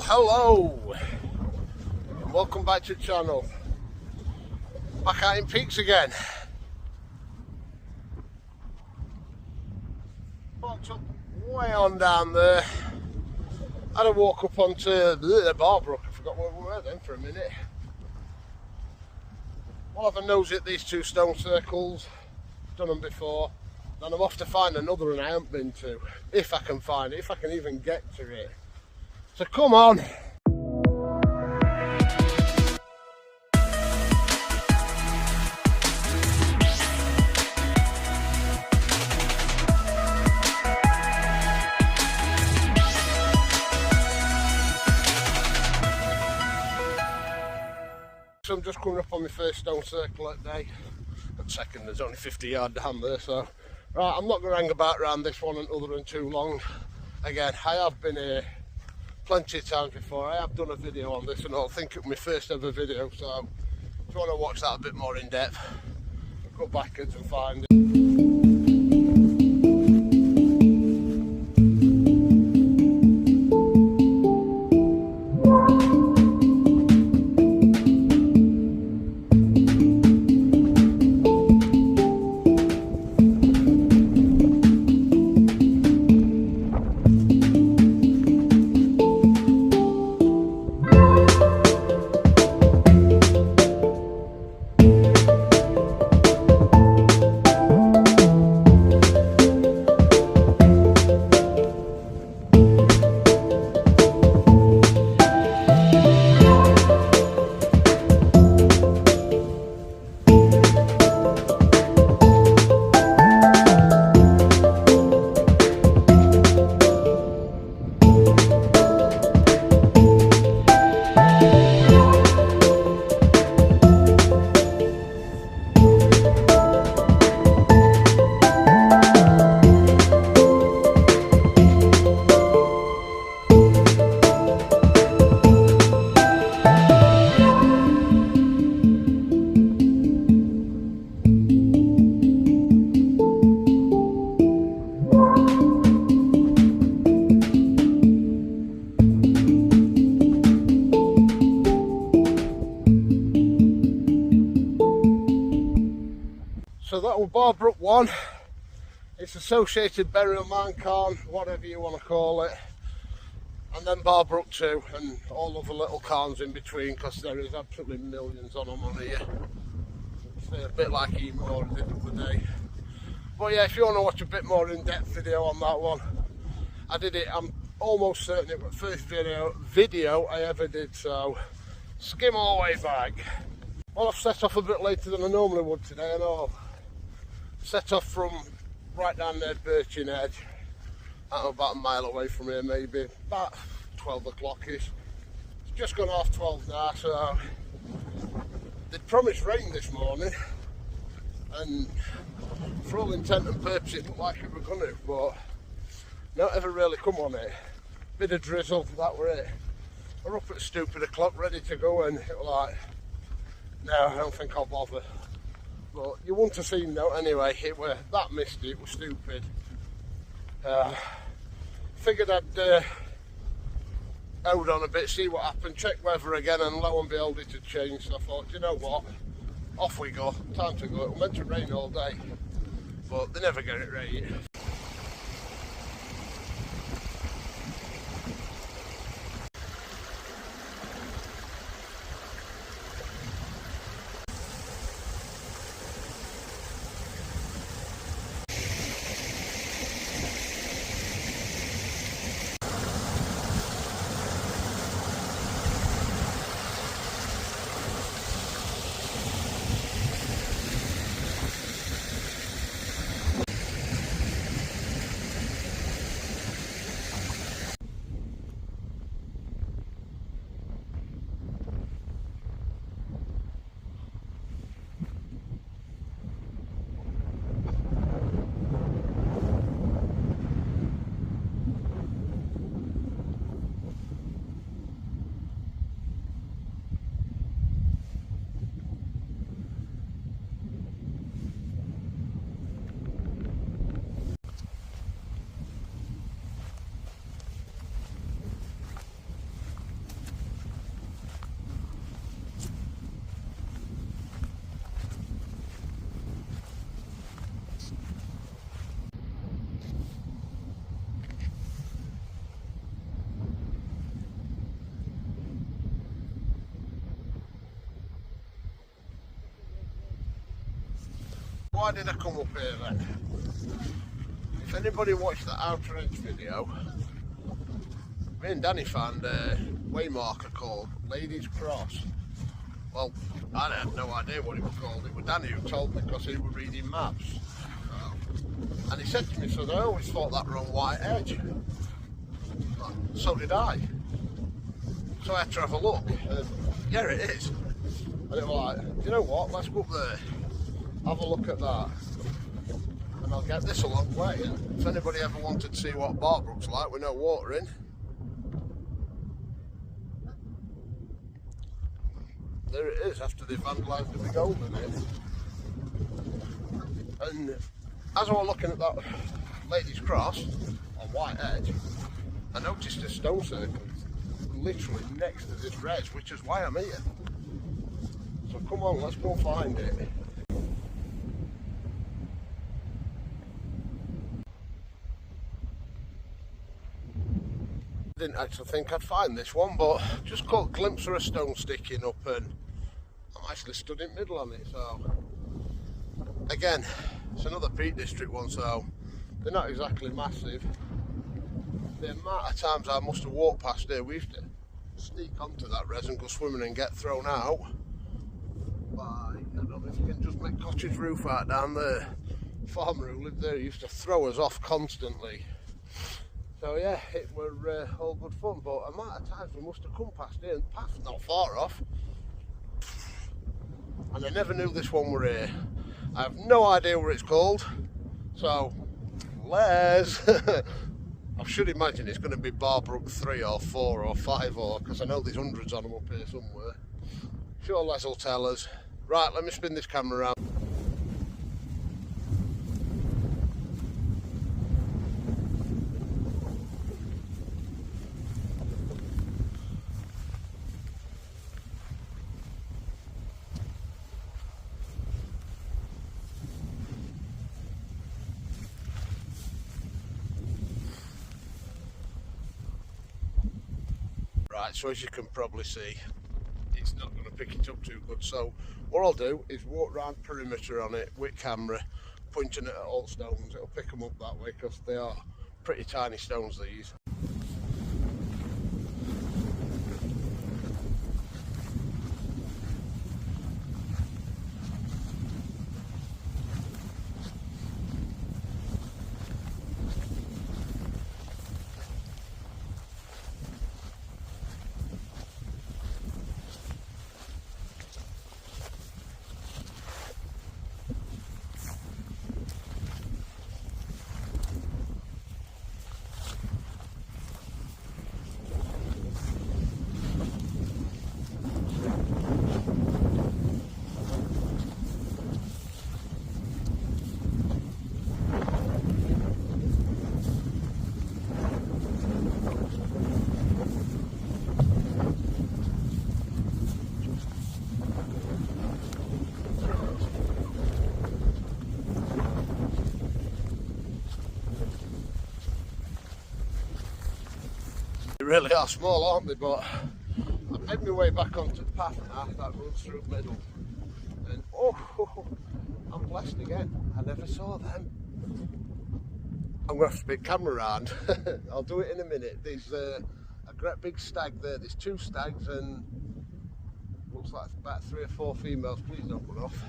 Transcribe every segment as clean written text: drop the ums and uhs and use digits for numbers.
Hello and welcome back to the channel. Back out in Peaks again. Parked up way on down there. Had a walk up onto the Barbrook. I forgot where we were then for a minute. We'll have a nose at these two stone circles. Done them before. Then I'm off to find another one I haven't been to. If I can find it, if I can even get to it. So come on. So I'm just coming up on my first stone circle at day. And second, there's only 50 yards down there, so right, I'm not going to hang about around this one and other than too long. Again, I have been here plenty of times before. I have done a video on this and I think it was my first ever video, so if you want to watch that a bit more in depth, go backwards and find it. So that was Barbrook 1. It's associated burial mine cairn, whatever you want to call it. And then Barbrook 2 and all of the little cairns in between, because there is absolutely millions on them on here. It's a bit like Emore did the other day. But yeah, if you want to watch a bit more in-depth video on that one, I did it, I'm almost certain it was the first video I ever did, so skim all the way back. Well, I've set off a bit later than I normally would today, and I'll set off from right down there, Birchin Edge, about a mile away from here, maybe about 12 o'clock-ish. It's just gone half 12 now, so they'd promised rain this morning, and for all intent and purpose it looked like it were going to, but not ever really come on it. Bit of drizzle, that were it. We're up at stupid o'clock ready to go, and it was like, no, I don't think I'll bother. But you wouldn't have seen that anyway. It was that misty, it was stupid. Figured I'd hold on a bit, see what happened, check weather again, and lo and behold it had changed. So I thought, you know what, off we go, time to go. It was meant to rain all day, but they never get it right. Why did I come up here then? If anybody watched the Outer Edge video, me and Danny found a waymarker called Ladies Cross. Well, I had no idea what it was called. It was Danny who told me because he was reading maps. And he said to me, so I always thought that were on White Edge. So did I. So I had to have a look. Yeah, it is. And it was like, you know what, let's go up there, have a look at that. And I'll get this a long way. And if anybody ever wanted to see what Barbrook's like with no water in, there it is after they've vandalised the big hole in it. And as I was looking at that Ladies Cross on White Edge, I noticed a stone circle literally next to this res, which is why I'm here. So come on, let's go find it. I didn't actually think I'd find this one, but just caught a glimpse of a stone sticking up and I'm actually stood in the middle on it. So again, it's another Peak District one, so they're not exactly massive. The amount of times I must have walked past here, we used to sneak onto that res and go swimming and get thrown out by, I don't know if you can just make cottage roof out down there. The farmer who lived there used to throw us off constantly. So yeah, it were all good fun, but amount of times we must have come past here, and the path's not far off. And I never knew this one were here. I have no idea what it's called, so let's I should imagine it's going to be Barbrook 3 or 4 or 5 or, because I know there's hundreds on them up here somewhere. Sure, Les will tell us. Right, let me spin this camera around. Right, so as you can probably see, it's not going to pick it up too good. So what I'll do is walk round perimeter on it with camera, pointing it at all stones. It'll pick them up that way because they are pretty tiny stones, these. They really are small, aren't they? But I've made my way back onto the path now that runs through the middle. And oh, I'm blessed again. I never saw them. I'm going to have to spin camera around. I'll do it in a minute. There's a great big stag there. There's 2 stags and looks like about 3 or 4 females. Please don't run off.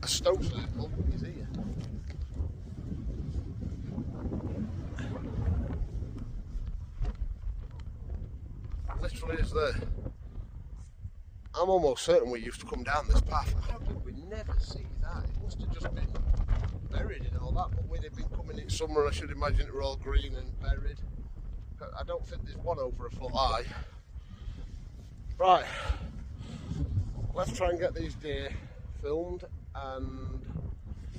A stone circle is here. Literally is there. I'm almost certain we used to come down this path. How did we never see that? It must have just been buried in all that, but we'd have been coming in summer. I should imagine it were all green and buried. I don't think there's one over a foot high. Right, let's try and get these deer filmed and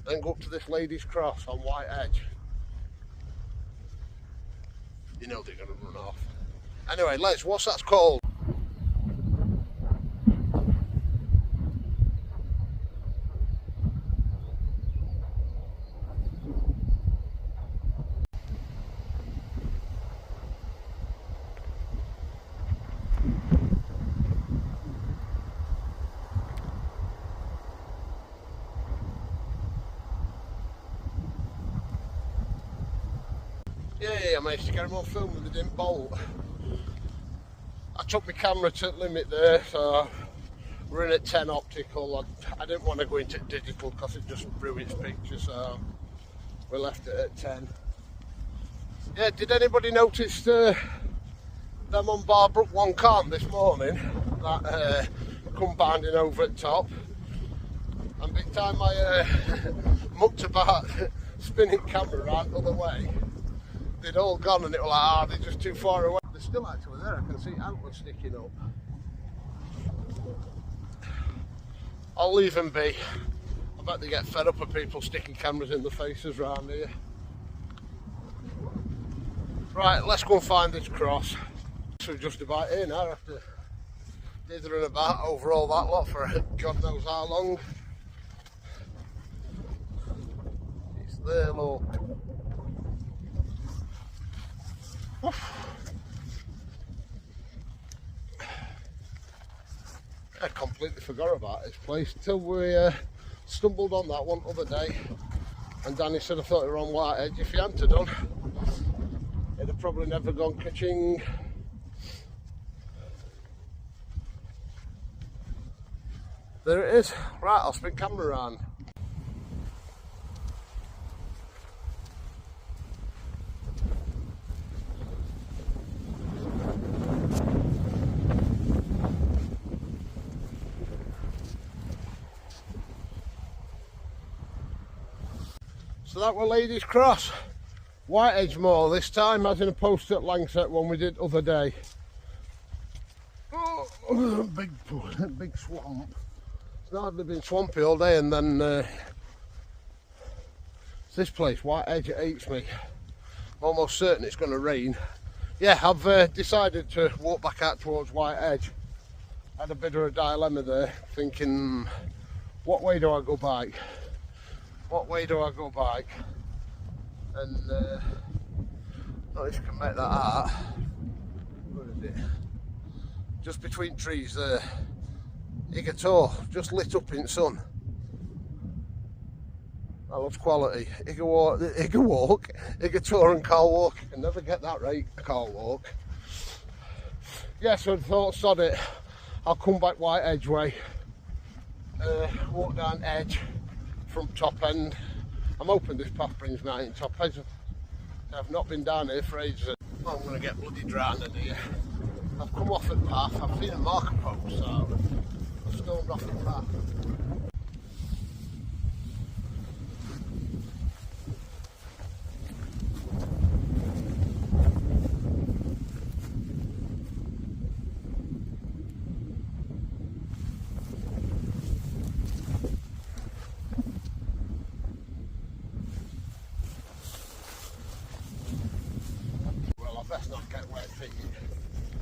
then go up to this Ladies Cross on White Edge. You know they're going to run off. Anyway, Les, what's that called? I managed to get them on film and they didn't bolt. I took my camera to limit there, so we're in at 10 optical. I didn't want to go into digital because it just ruins pictures, so we left it at 10. Yeah, did anybody notice them on Barbrook 1 calm this morning? That come bounding over at top. And by the time I mucked about spinning camera around the other way, they'd all gone and it was like, they're just too far away. They're still actually there, I can see antlers sticking up. I'll leave them be. I bet they get fed up of people sticking cameras in the faces round here. Right, let's go and find this cross. So we're just about here now after dithering about over all that lot for God knows how long. It's there, look. I completely forgot about this place until we stumbled on that one other day, and Danny said I thought you were on White Edge. If you hadn't have done, it'd have probably never gone ka-ching. There it is. Right, I'll spin camera around. So that was Ladies Cross, White Edge Moor this time, as in opposed to Langsett one we did other day. Oh, big swamp. It's not hardly been swampy all day, and then this place, White Edge, it hates me. I'm almost certain it's going to rain. Yeah, I've decided to walk back out towards White Edge. I had a bit of a dilemma there, thinking, what way do I go back? What way do I go back? And oh, if you can make that out. Where is it? Just between trees there. Igator, just lit up in sun. That looks quality. Igator and Carl Walk. You can never get that right, Carl Walk. Yeah, so I thought, sod it. I'll come back White Edge way. Walk down Edge from Top End. I'm hoping this path brings me out in Top Edge. I've not been down here for ages. I'm going to get bloody drowned in here. I've come off the path. I've seen a marker post, so I've stormed off the path. Best not get wet feet.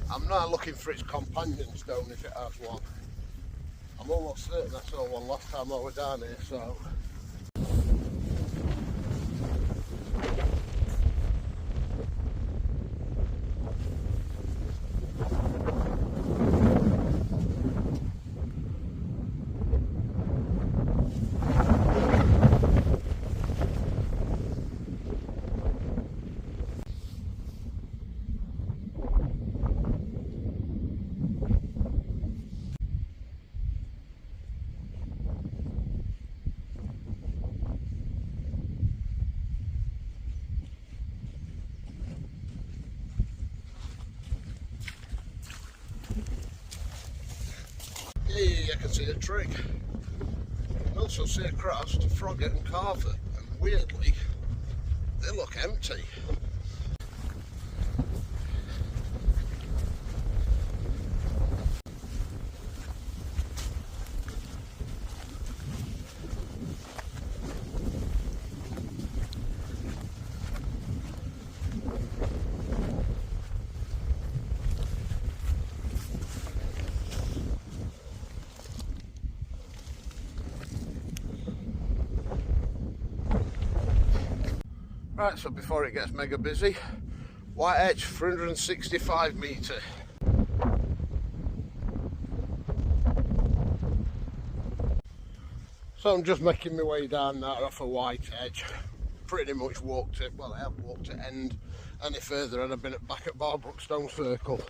I'm not looking for its companion stone if it has one. I'm almost certain I saw one last time I was down here, so. Hey, I can see a trig. I can also see across to Frogget and Carver, and weirdly, they look empty. Right, so before it gets mega busy, White Edge, 365 metre. So I'm just making my way down now off a White Edge. Pretty much walked it, well I have walked to end any further and I'd been back at Barbrook Stone Circle.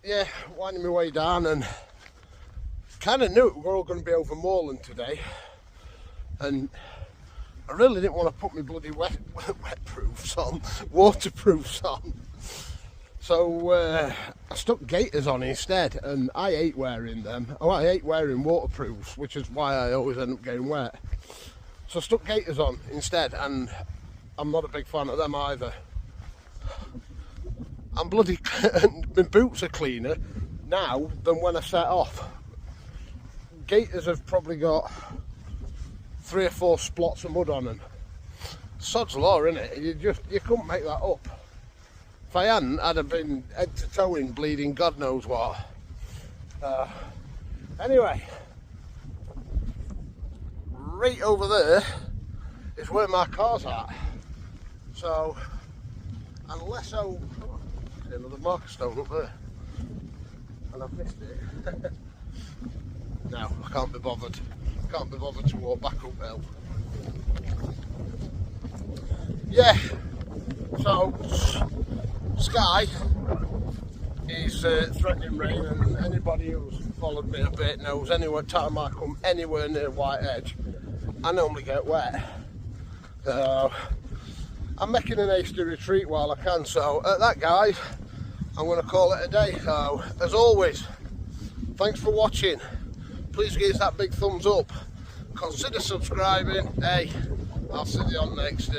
Yeah, winding my way down, and kind of knew we were all going to be over moorland today, and I really didn't want to put my bloody wetproofs on, waterproofs on. So I stuck gaiters on instead, and I hate wearing them. Oh, I hate wearing waterproofs, which is why I always end up getting wet. So I stuck gaiters on instead, and I'm not a big fan of them either. I'm bloody, my boots are cleaner now than when I set off. Gaiters have probably got 3 or 4 splots of mud on them. Sod's law, innit? You couldn't make that up. If I hadn't, I'd have been head to toe in bleeding God knows what. Anyway, right over there is where my car's at. So, unless I... another marker stone up there, and I've missed it. No, I can't be bothered. Can't be bothered to walk back uphill. Yeah, so sky is threatening rain, and anybody who's followed me a bit knows anywhere time I come anywhere near White Edge, I normally get wet. I'm making an hasty retreat while I can, so at that, guys, I'm going to call it a day. So, as always, thanks for watching. Please give us that big thumbs up. Consider subscribing. Hey, I'll see you on next.